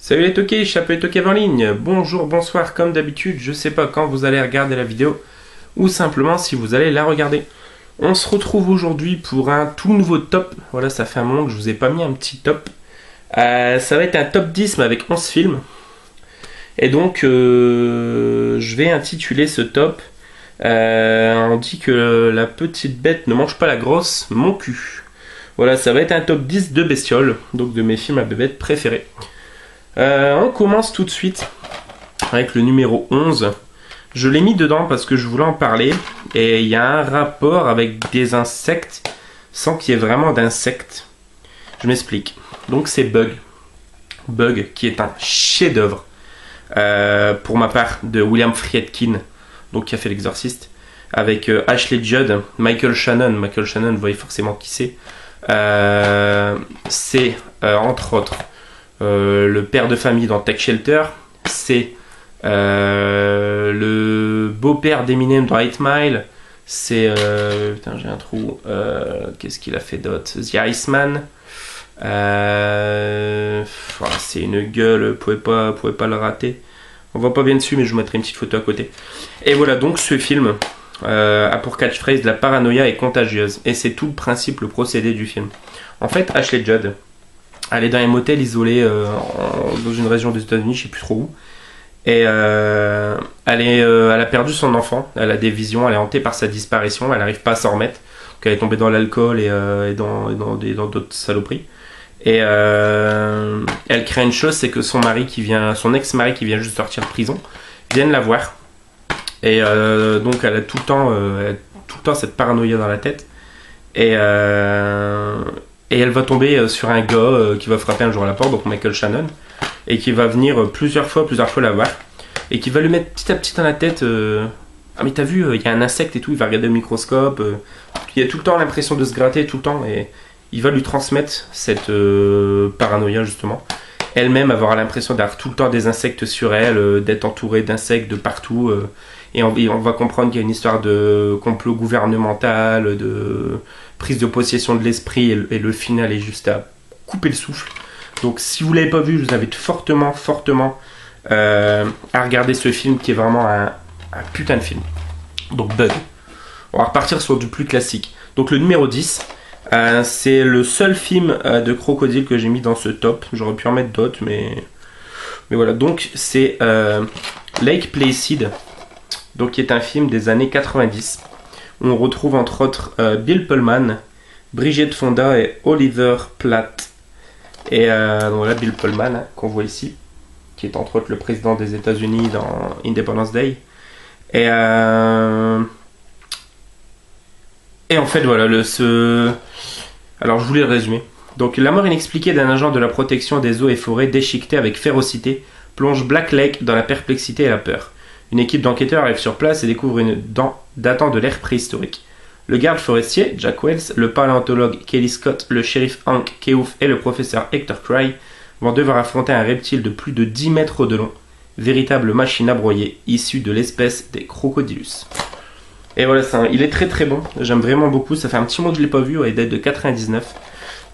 Salut les toqués, Chapeau Toqué en ligne. Bonjour, bonsoir, comme d'habitude, je sais pas quand vous allez regarder la vidéo ou simplement si vous allez la regarder. On se retrouve aujourd'hui pour un tout nouveau top. Voilà, ça fait un moment que je vous ai pas mis un petit top. Ça va être un top 10 mais avec 11 films. Et donc, je vais intituler ce top. On dit que la petite bête ne mange pas la grosse, mon cul. Voilà, ça va être un top 10 de bestioles, donc de mes films à bébêtes préférés. On commence tout de suite avec le numéro 11. Je l'ai mis dedans parce que je voulais en parler. Et il y a un rapport avec des insectes sans qu'il y ait vraiment d'insectes. Je m'explique. Donc c'est Bug. Bug qui est un chef-d'œuvre. Pour ma part de William Friedkin, donc qui a fait l'Exorciste. Avec Ashley Judd, Michael Shannon. Michael Shannon, vous voyez forcément qui c'est. C'est entre autres le père de famille dans Tech Shelter, c'est le beau-père d'Eminem dans 8 Mile, c'est putain j'ai un trou, qu'est-ce qu'il a fait d'autre, The Iceman, c'est une gueule, vous pouvez pas le rater, on voit pas bien dessus mais je vous mettrai une petite photo à côté. Et voilà, donc ce film a pour catchphrase: la paranoïa est contagieuse, et c'est tout le principe, le procédé du film. En fait, Ashley Judd, elle est dans un motel isolé dans une région des États-Unis, je sais plus trop où. Et elle a perdu son enfant, elle a des visions, elle est hantée par sa disparition, elle n'arrive pas à s'en remettre. Donc elle est tombée dans l'alcool et dans d'autres saloperies. Et elle crée une chose, c'est que son ex-mari qui vient juste sortir de prison, vienne la voir. Et donc elle a tout le temps cette paranoïa dans la tête. Et elle va tomber sur un gars qui va frapper un jour à la porte, donc Michael Shannon, et qui va venir plusieurs fois la voir, et qui va lui mettre petit à petit dans la tête ah mais t'as vu, il y a un insecte et tout, il va regarder au microscope, il a tout le temps l'impression de se gratter tout le temps, et il va lui transmettre cette paranoïa justement. Elle-même avoir l'impression d'avoir tout le temps des insectes sur elle, d'être entourée d'insectes de partout, et on va comprendre qu'il y a une histoire de complot gouvernemental, de prise de possession de l'esprit, et le final est juste à couper le souffle. Donc si vous ne l'avez pas vu, je vous invite fortement à regarder ce film qui est vraiment un putain de film. Donc Bug. On va repartir sur du plus classique. Donc le numéro 10, c'est le seul film de crocodile que j'ai mis dans ce top. J'aurais pu en mettre d'autres, mais voilà. Donc c'est Lake Placid, donc qui est un film des années 90. Où on retrouve entre autres Bill Pullman, Bridget Fonda et Oliver Platt. Et donc voilà, Bill Pullman, hein, qu'on voit ici, qui est entre autres le président des États-Unis dans Independence Day. Et en fait, voilà, alors je voulais le résumer. Donc, la mort inexpliquée d'un agent de la protection des eaux et forêts déchiqueté avec férocité plonge Black Lake dans la perplexité et la peur. Une équipe d'enquêteurs arrive sur place et découvre une dent datant de l'ère préhistorique. Le garde forestier, Jack Wells, le paléontologue Kelly Scott, le shérif Hank Keough et le professeur Hector Cry vont devoir affronter un reptile de plus de 10 mètres de long, véritable machine à broyer, issue de l'espèce des Crocodilus. Et voilà, il est très très bon, j'aime vraiment beaucoup, ça fait un petit moment que je ne l'ai pas vu, il date de 99.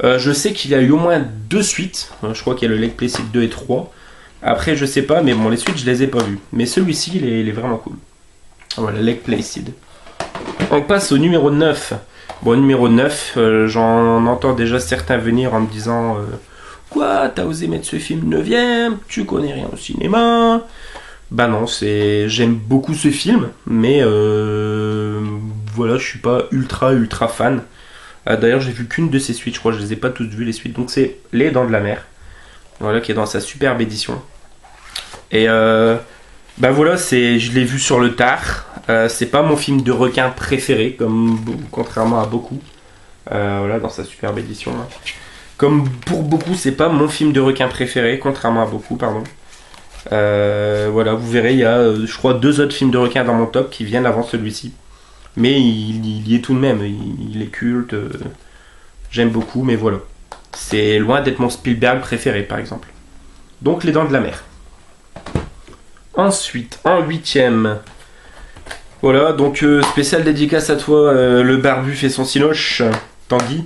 Je sais qu'il y a eu au moins 2 suites, je crois qu'il y a le Lake Placid 2 et 3. Après, je sais pas, mais bon, les suites, je les ai pas vues. Mais celui-ci, il est vraiment cool. Voilà, Lake Placid. On passe au numéro 9. Bon, numéro 9, j'en entends déjà certains venir en me disant quoi, t'as osé mettre ce film 9ème, tu connais rien au cinéma. Bah non, j'aime beaucoup ce film, mais voilà, je suis pas ultra fan. D'ailleurs, j'ai vu qu'une de ses suites, je crois que je les ai pas toutes vues les suites. Donc c'est Les Dents de la Mer. Voilà, qui est dans sa superbe édition. Et bah voilà, je l'ai vu sur le tard. C'est pas mon film de requin préféré, contrairement à beaucoup. Voilà, dans sa superbe édition. Là. Comme pour beaucoup, c'est pas mon film de requin préféré, contrairement à beaucoup, pardon. Voilà, vous verrez, il y a, je crois, 2 autres films de requin dans mon top qui viennent avant celui-ci. Mais il y est tout de même, il est culte. J'aime beaucoup, mais voilà. C'est loin d'être mon Spielberg préféré, par exemple. Donc, Les Dents de la Mer. Ensuite, en 8ème. Voilà, donc spécial dédicace à toi, le barbu fait son cinoche, Tanguy.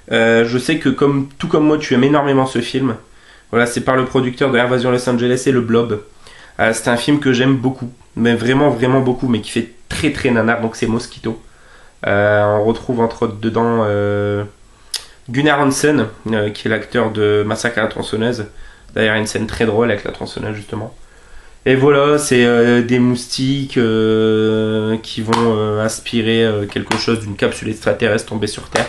Je sais que tout comme moi, tu aimes énormément ce film. Voilà, c'est par le producteur de Invasion Los Angeles et Le Blob. C'est un film que j'aime beaucoup, mais vraiment vraiment beaucoup, mais qui fait très très nanar, donc c'est Mosquito. On retrouve entre autres dedans Gunnar Hansen, qui est l'acteur de Massacre à la tronçonneuse. D'ailleurs, il y a une scène très drôle avec la tronçonneuse justement. Et voilà, c'est des moustiques qui vont aspirer quelque chose d'une capsule extraterrestre tombée sur Terre.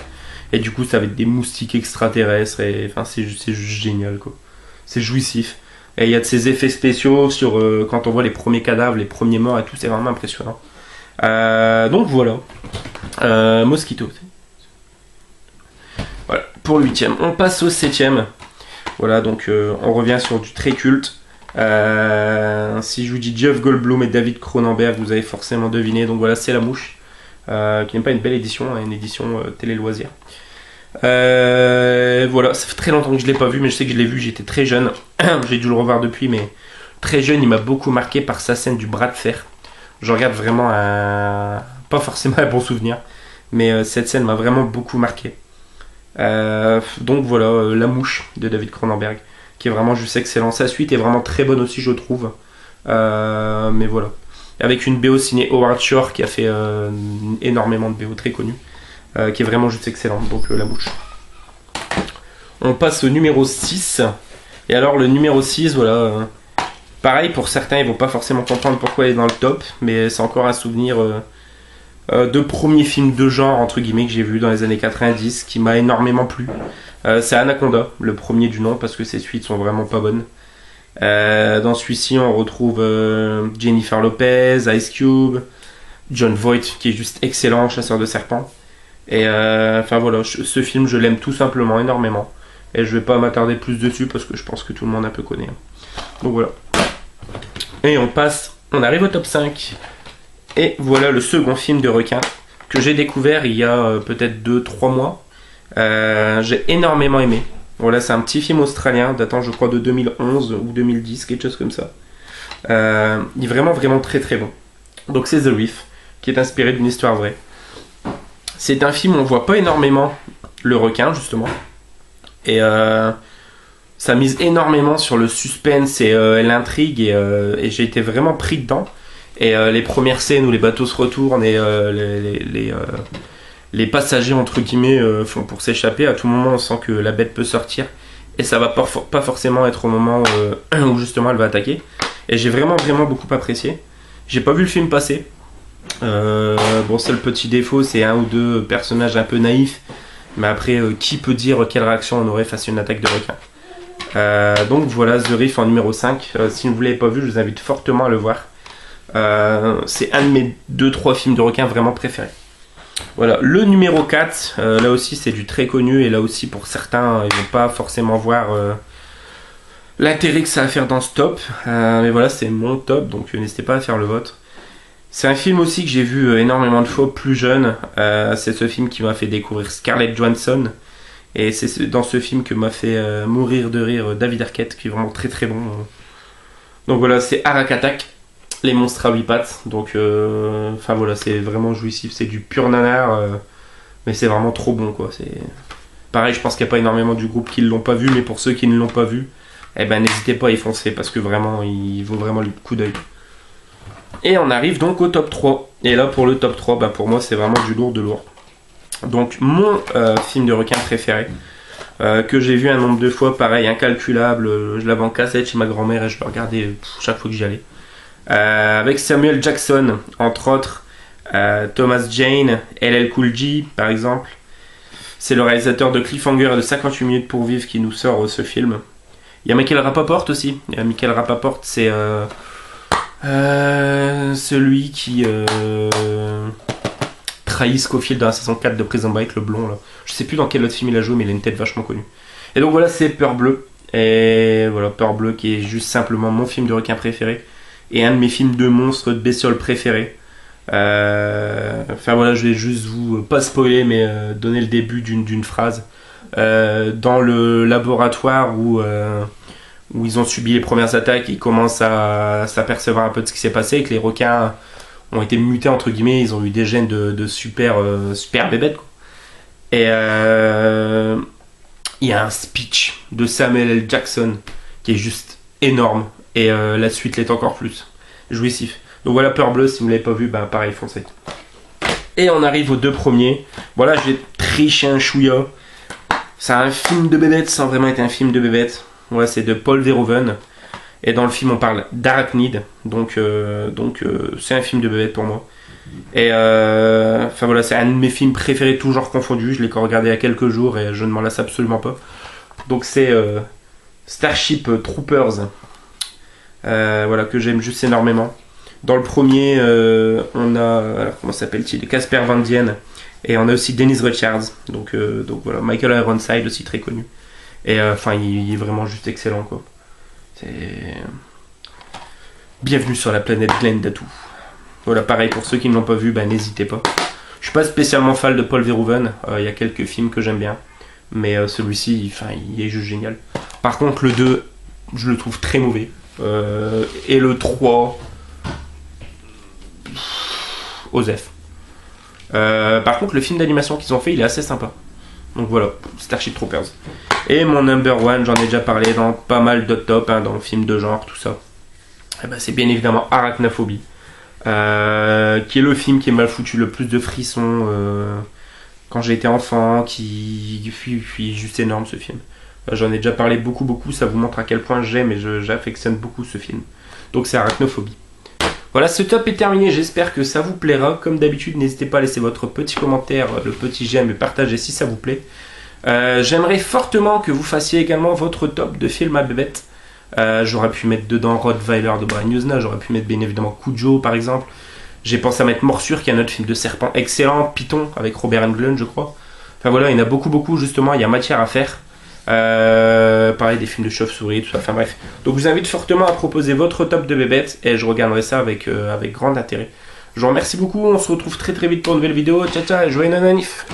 Et du coup, ça va être des moustiques extraterrestres. Et enfin, c'est juste génial, quoi. C'est jouissif. Et il y a de ces effets spéciaux sur quand on voit les premiers cadavres, les premiers morts et tout, c'est vraiment impressionnant. Donc voilà. Mosquito. Voilà, pour le 8ème. On passe au 7ème. Voilà, donc on revient sur du très culte. Si je vous dis Jeff Goldblum et David Cronenberg, vous avez forcément deviné. Donc voilà, c'est La Mouche, qui n'est pas une belle édition, hein, une édition télé loisir. Voilà, ça fait très longtemps que je l'ai pas vu, mais je sais que je l'ai vu, j'étais très jeune. J'ai dû le revoir depuis, mais très jeune, il m'a beaucoup marqué par sa scène du bras de fer. Je regarde vraiment pas forcément un bon souvenir, mais cette scène m'a vraiment beaucoup marqué. Donc voilà, La Mouche de David Cronenberg, qui est vraiment juste excellent. Sa suite est vraiment très bonne aussi, je trouve. Mais voilà. Avec une BO signée Howard Shore, qui a fait énormément de BO très connus, qui est vraiment juste excellente. Donc La Mouche. On passe au numéro 6. Et alors le numéro 6, voilà. Pareil, pour certains, ils vont pas forcément comprendre pourquoi il est dans le top, mais c'est encore un souvenir de premier film de genre, entre guillemets, que j'ai vu dans les années 90, qui m'a énormément plu. C'est Anaconda, le premier du nom, parce que ses suites sont vraiment pas bonnes. Dans celui-ci, on retrouve Jennifer Lopez, Ice Cube, John Voight, qui est juste excellent, chasseur de serpents. Et enfin voilà, ce film, je l'aime tout simplement énormément. Et je vais pas m'attarder plus dessus, parce que je pense que tout le monde un peu connaît. Donc voilà. Et on arrive au top 5. Et voilà le second film de requin que j'ai découvert il y a peut-être 2-3 mois. J'ai énormément aimé. Voilà, c'est un petit film australien datant, je crois, de 2011 ou 2010, quelque chose comme ça. Il est vraiment, vraiment très très bon. Donc c'est The Reef, qui est inspiré d'une histoire vraie. C'est un film où on voit pas énormément le requin, justement. Et ça mise énormément sur le suspense et l'intrigue. Et j'ai été vraiment pris dedans. Et les premières scènes où les bateaux se retournent et les passagers, entre guillemets, font pour s'échapper, à tout moment on sent que la bête peut sortir. Et ça va pas forcément être au moment où justement elle va attaquer. Et j'ai vraiment, vraiment beaucoup apprécié. J'ai pas vu le film passer. Bon, seul petit défaut, c'est un ou deux personnages un peu naïfs. Mais après, qui peut dire quelle réaction on aurait face à une attaque de requin. Donc voilà, The Reef en numéro 5. Si vous ne l'avez pas vu, je vous invite fortement à le voir. C'est un de mes 2-3 films de requins vraiment préférés. Voilà, le numéro 4, là aussi c'est du très connu, et là aussi pour certains, ils vont pas forcément voir l'intérêt que ça a à faire dans ce top. Mais voilà, c'est mon top, donc n'hésitez pas à faire le vôtre. C'est un film aussi que j'ai vu énormément de fois plus jeune. C'est ce film qui m'a fait découvrir Scarlett Johansson. Et c'est dans ce film que m'a fait mourir de rire David Arquette, qui est vraiment très très bon. Donc voilà, c'est Arak Attack, les monstres à 8 pattes. Donc enfin voilà, c'est vraiment jouissif, c'est du pur nanar, mais c'est vraiment trop bon, quoi. C'est pareil, je pense qu'il n'y a pas énormément du groupe qui ne l'ont pas vu, mais pour ceux qui ne l'ont pas vu, eh ben n'hésitez pas à y foncer, parce que vraiment il vaut vraiment le coup d'œil. Et on arrive donc au top 3. Et là pour le top 3, bah, pour moi c'est vraiment du lourd de lourd. Donc mon film de requin préféré, que j'ai vu un nombre de fois, pareil, incalculable. Je l'avais en cassette chez ma grand-mère et je le regardais chaque fois que j'y allais. Avec Samuel Jackson, entre autres, Thomas Jane, LL Cool J, par exemple. C'est le réalisateur de Cliffhanger et de 58 minutes pour vivre qui nous sort ce film. Il y a Michael Rapaport aussi. Michael Rapaport, c'est celui qui trahit Scofield dans la saison 4 de Prison Break, le blond là. Je sais plus dans quel autre film il a joué, mais il a une tête vachement connue. Et donc voilà, c'est Peur Bleue. Et voilà, Peur Bleue qui est juste simplement mon film de requin préféré. Et un de mes films de monstres, de bestioles préférés. Enfin voilà, je vais juste vous, pas spoiler, mais donner le début d'une phrase. Dans le laboratoire où ils ont subi les premières attaques, ils commencent à s'apercevoir un peu de ce qui s'est passé, et que les requins ont été mutés, entre guillemets, ils ont eu des gènes de super bébêtes, quoi. Et il y a un speech de Samuel L. Jackson qui est juste énorme. Et la suite l'est encore plus. Jouissif. Donc voilà, Peur Bleue, si vous ne l'avez pas vu, bah pareil, foncez. Et on arrive aux deux premiers. Voilà, j'ai triché un chouïa. C'est un film de bébête sans vraiment être un film de bébête. Voilà, c'est de Paul Verhoeven. Et dans le film, on parle d'Arachnid. Donc c'est un film de bébête pour moi. Et enfin voilà, c'est un de mes films préférés, toujours confondu. Je l'ai regardé il y a quelques jours et je ne m'en lasse absolument pas. Donc c'est Starship Troopers. Voilà, que j'aime juste énormément. Dans le premier, on a, alors comment s'appelle-t-il, Casper Van Dien, et on a aussi Dennis Richards, donc voilà, Michael Ironside aussi très connu. Et enfin, il est vraiment juste excellent, quoi. C'est bienvenue sur la planète Glenn Datou. Voilà, pareil pour ceux qui ne l'ont pas vu, bah n'hésitez pas. Je suis pas spécialement fan de Paul Verhoeven. Il y a quelques films que j'aime bien, mais celui-ci, enfin, il est juste génial. Par contre, le 2, je le trouve très mauvais. Et le 3, Osef. Par contre, le film d'animation qu'ils ont fait, il est assez sympa. Donc voilà, Starship Troopers. Et mon number one, j'en ai déjà parlé dans pas mal d'autres tops, hein, dans le film de genre, tout ça. Et ben, c'est bien évidemment Arachnophobie, qui est le film qui m'a foutu le plus de frissons quand j'ai été enfant, qui fut juste énorme ce film. J'en ai déjà parlé beaucoup, ça vous montre à quel point j'aime et j'affectionne beaucoup ce film. Donc c'est Arachnophobie. Voilà, ce top est terminé, j'espère que ça vous plaira. Comme d'habitude, n'hésitez pas à laisser votre petit commentaire, le petit j'aime et partager si ça vous plaît. J'aimerais fortement que vous fassiez également votre top de films à bébête. J'aurais pu mettre dedans Rottweiler de Brian Yuzna, j'aurais pu mettre bien évidemment Cujo par exemple. J'ai pensé à mettre Morsure, qui est un autre film de serpent excellent, Python avec Robert Englund je crois. Enfin voilà, il y en a beaucoup justement, il y a matière à faire. Pareil, des films de chauve-souris, tout ça, enfin bref. Donc je vous invite fortement à proposer votre top de bébêtes et je regarderai ça avec grand intérêt. Je vous remercie beaucoup, on se retrouve très vite pour une nouvelle vidéo. Ciao et joyeux nananif.